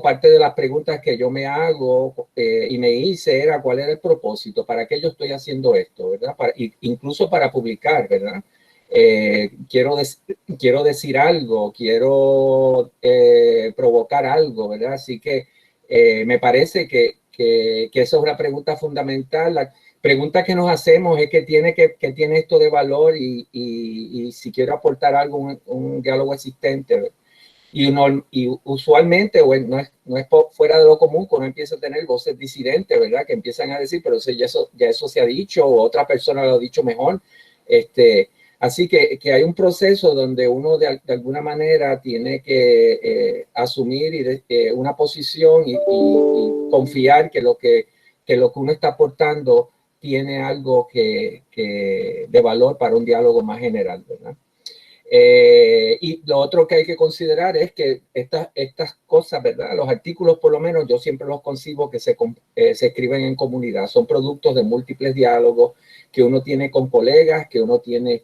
parte de las preguntas que yo me hago y me hice era cuál era el propósito, para qué yo estoy haciendo esto, ¿verdad? Incluso para publicar, ¿verdad? Quiero decir algo, quiero provocar algo, ¿verdad? Así que me parece que esa es una pregunta fundamental. La pregunta que nos hacemos es qué tiene esto de valor y si quiero aportar algo, un diálogo existente. Y usualmente no es fuera de lo común que uno empieza a tener voces disidentes, ¿verdad? Que empiezan a decir, pero ya eso se ha dicho, o otra persona lo ha dicho mejor. Así que hay un proceso donde uno de alguna manera tiene que asumir una posición y confiar que lo que uno está aportando tiene algo de valor para un diálogo más general, ¿verdad? Y lo otro que hay que considerar es que estas cosas, ¿verdad? Los artículos, por lo menos, yo siempre los concibo que se escriben en comunidad. Son productos de múltiples diálogos que uno tiene con colegas, que uno tiene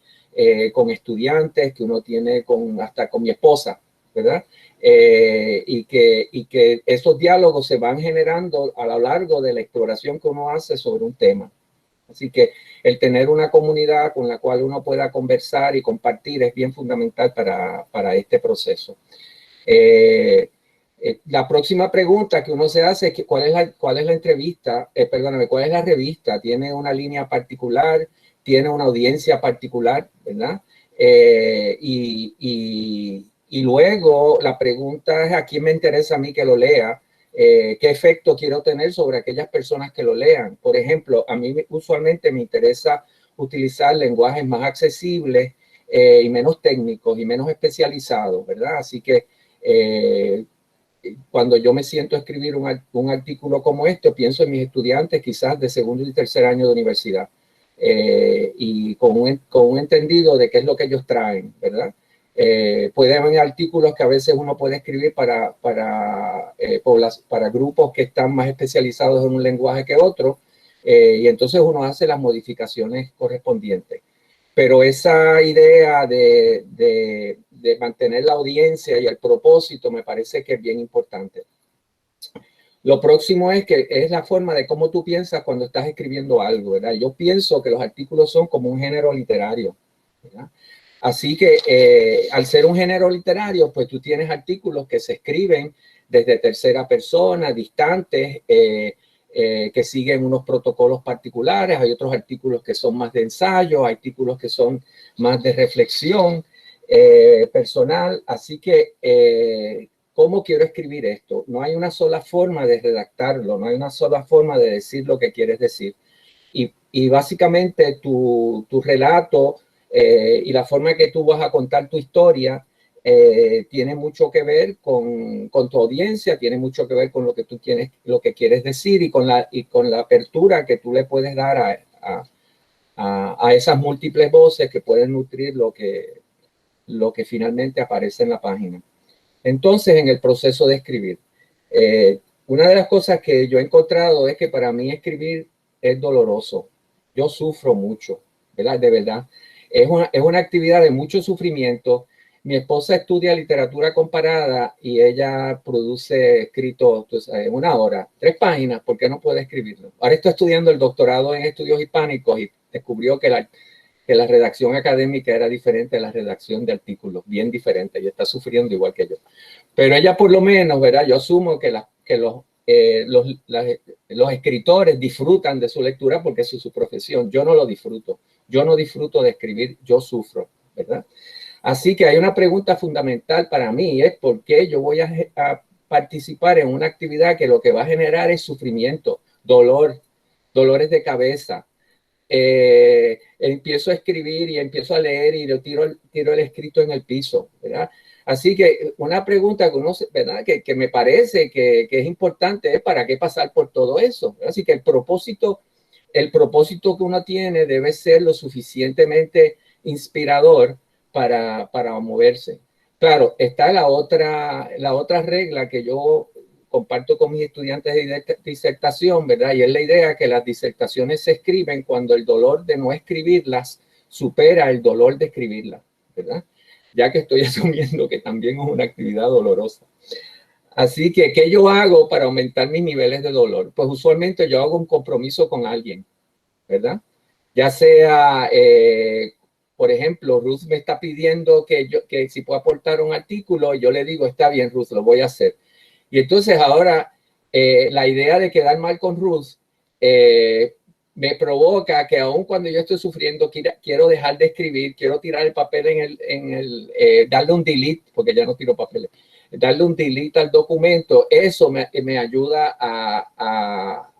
con estudiantes, que uno tiene hasta con mi esposa, ¿verdad? Y que esos diálogos se van generando a lo largo de la exploración que uno hace sobre un tema. Así que el tener una comunidad con la cual uno pueda conversar y compartir es bien fundamental para este proceso. La próxima pregunta que uno se hace es que ¿cuál es la entrevista? Perdóname, ¿cuál es la revista? ¿Tiene una línea particular? ¿Tiene una audiencia particular? ¿Verdad? Y luego la pregunta es ¿a quién me interesa a mí que lo lea? ¿Qué efecto quiero tener sobre aquellas personas que lo lean? Por ejemplo, a mí usualmente me interesa utilizar lenguajes más accesibles y menos técnicos y menos especializados, ¿verdad? Así que cuando yo me siento a escribir un artículo como este, pienso en mis estudiantes quizás de segundo y tercer año de universidad y con un entendido de qué es lo que ellos traen, ¿verdad? Puede haber artículos que a veces uno puede escribir para grupos que están más especializados en un lenguaje que otro, y entonces uno hace las modificaciones correspondientes. Pero esa idea de mantener la audiencia y el propósito me parece que es bien importante. Lo próximo es que es la forma de cómo tú piensas cuando estás escribiendo algo, ¿verdad? Yo pienso que los artículos son como un género literario, ¿verdad? Así que al ser un género literario, pues tú tienes artículos que se escriben desde tercera persona, distantes, que siguen unos protocolos particulares. Hay otros artículos que son más de ensayo, hay artículos que son más de reflexión personal. Así que, ¿cómo quiero escribir esto? No hay una sola forma de redactarlo, no hay una sola forma de decir lo que quieres decir. Y básicamente tu relato y la forma que tú vas a contar tu historia tiene mucho que ver con tu audiencia, tiene mucho que ver con lo que tú tienes, lo que quieres decir y con la apertura que tú le puedes dar a esas múltiples voces que pueden nutrir lo que finalmente aparece en la página. Entonces, en el proceso de escribir, una de las cosas que yo he encontrado es que para mí escribir es doloroso. Yo sufro mucho, ¿verdad? De verdad. Es una actividad de mucho sufrimiento. Mi esposa estudia literatura comparada y ella produce escritos en una hora, 3 páginas, ¿por qué no puede escribirlo? Ahora está estudiando el doctorado en estudios hispánicos y descubrió que la redacción académica era diferente a la redacción de artículos, bien diferente, y está sufriendo igual que yo. Pero ella por lo menos, ¿verdad? Yo asumo que los escritores disfrutan de su lectura porque es su profesión. Yo no lo disfruto. Yo no disfruto de escribir, yo sufro, ¿verdad? Así que hay una pregunta fundamental para mí, es ¿por qué yo voy a participar en una actividad que lo que va a generar es sufrimiento, dolores de cabeza? Empiezo a escribir y empiezo a leer y lo tiro el escrito en el piso, ¿verdad? Así que una pregunta que ¿verdad? Que me parece que es importante es ¿para qué pasar por todo eso? Así que el propósito que uno tiene debe ser lo suficientemente inspirador para moverse. Claro, está la otra regla que yo comparto con mis estudiantes de disertación, ¿verdad? Y es la idea que las disertaciones se escriben cuando el dolor de no escribirlas supera el dolor de escribirlas, ¿verdad? Ya que estoy asumiendo que también es una actividad dolorosa. Así que, ¿qué yo hago para aumentar mis niveles de dolor? Pues usualmente yo hago un compromiso con alguien, ¿verdad? Ya sea, por ejemplo, Ruth me está pidiendo que si puedo aportar un artículo, yo le digo, está bien, Ruth, lo voy a hacer. Y entonces ahora la idea de quedar mal con Ruth me provoca que aun cuando yo estoy sufriendo, quiero dejar de escribir, quiero tirar el papel darle un delete, porque ya no tiro papeles, darle un delete al documento. Eso me ayuda a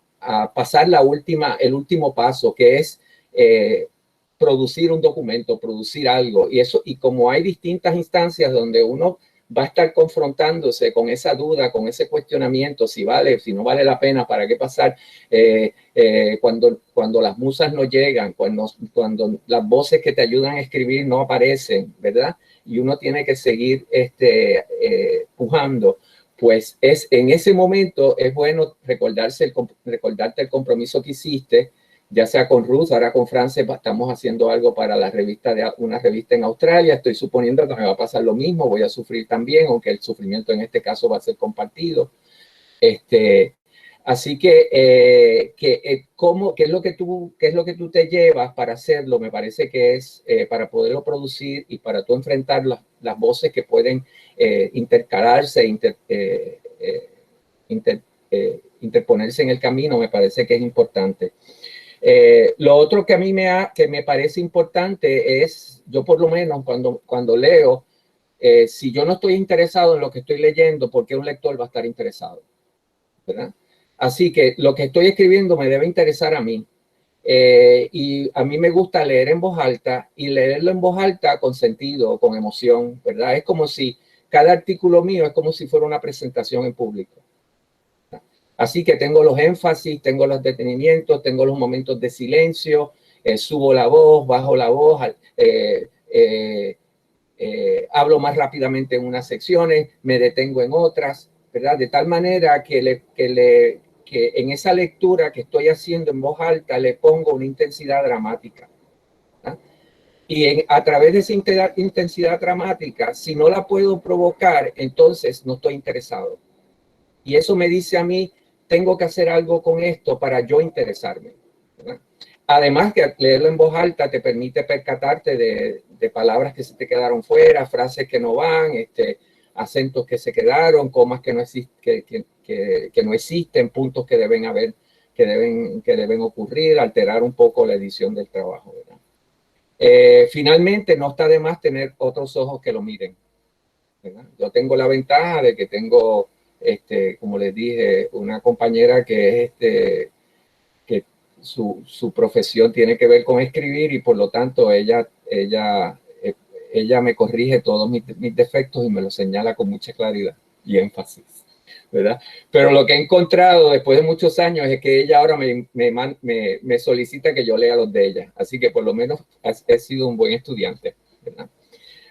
pasar el último paso, que es producir un documento, producir algo. Y como hay distintas instancias donde uno va a estar confrontándose con esa duda, con ese cuestionamiento, si vale, si no vale la pena, para qué pasar, cuando las musas no llegan, cuando las voces que te ayudan a escribir no aparecen, ¿verdad? Y uno tiene que seguir pujando. Pues en ese momento es bueno recordarte el compromiso que hiciste, ya sea con Ruth, ahora con Frances estamos haciendo algo para una revista en Australia. Estoy suponiendo que me va a pasar lo mismo, voy a sufrir también, aunque el sufrimiento en este caso va a ser compartido. Así que, ¿qué es lo que tú te llevas para hacerlo? Me parece que es para poderlo producir y para tú enfrentar las voces que pueden intercalarse, interponerse en el camino. Me parece que es importante. Lo otro que a mí que me parece importante es, yo por lo menos cuando leo, si yo no estoy interesado en lo que estoy leyendo, ¿por qué un lector va a estar interesado? ¿Verdad? Así que lo que estoy escribiendo me debe interesar a mí. Y a mí me gusta leer en voz alta y leerlo en voz alta con sentido, con emoción, ¿verdad? Es como si cada artículo mío es como si fuera una presentación en público. Así que tengo los énfasis, tengo los detenimientos, tengo los momentos de silencio, subo la voz, bajo la voz, hablo más rápidamente en unas secciones, me detengo en otras, ¿verdad? De tal manera que en esa lectura que estoy haciendo en voz alta le pongo una intensidad dramática. ¿verdad? Y a través de esa intensidad dramática, si no la puedo provocar, entonces no estoy interesado. Y eso me dice a mí, tengo que hacer algo con esto para yo interesarme. ¿verdad? Además que leerlo en voz alta te permite percatarte de palabras que se te quedaron fuera, frases que no van, acentos que se quedaron, comas que no existen, puntos que deben haber, que deben ocurrir, alterar un poco la edición del trabajo. ¿verdad? Finalmente, no está de más tener otros ojos que lo miren. ¿verdad? Yo tengo la ventaja de que tengo, como les dije, una compañera que es que su profesión tiene que ver con escribir y por lo tanto ella me corrige todos mis defectos y me los señala con mucha claridad y énfasis. ¿verdad? Pero lo que he encontrado después de muchos años es que ella ahora me solicita que yo lea los de ella. Así que por lo menos he sido un buen estudiante. ¿verdad?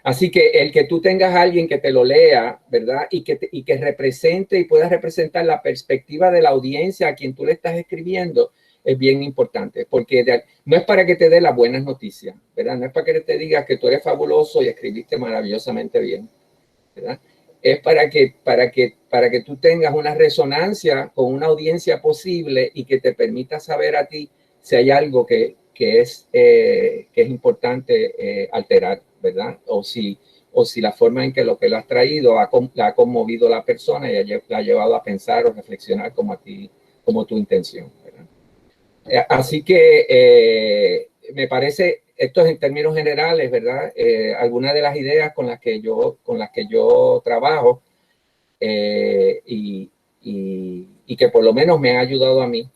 Así que el que tú tengas a alguien que te lo lea, ¿verdad? Y que represente y pueda representar la perspectiva de la audiencia a quien tú le estás escribiendo es bien importante, porque no es para que te dé las buenas noticias, ¿verdad? No es para que te diga que tú eres fabuloso y escribiste maravillosamente bien, ¿verdad? Es para que tú tengas una resonancia con una audiencia posible y que te permita saber a ti si hay algo que es importante alterar, ¿verdad? O si la forma en que lo que lo has traído la ha conmovido a la persona y la ha llevado a pensar o reflexionar como tu intención, ¿verdad? Así que me parece, esto es en términos generales, ¿verdad? Algunas de las ideas con las que yo trabajo y que por lo menos me han ayudado a mí.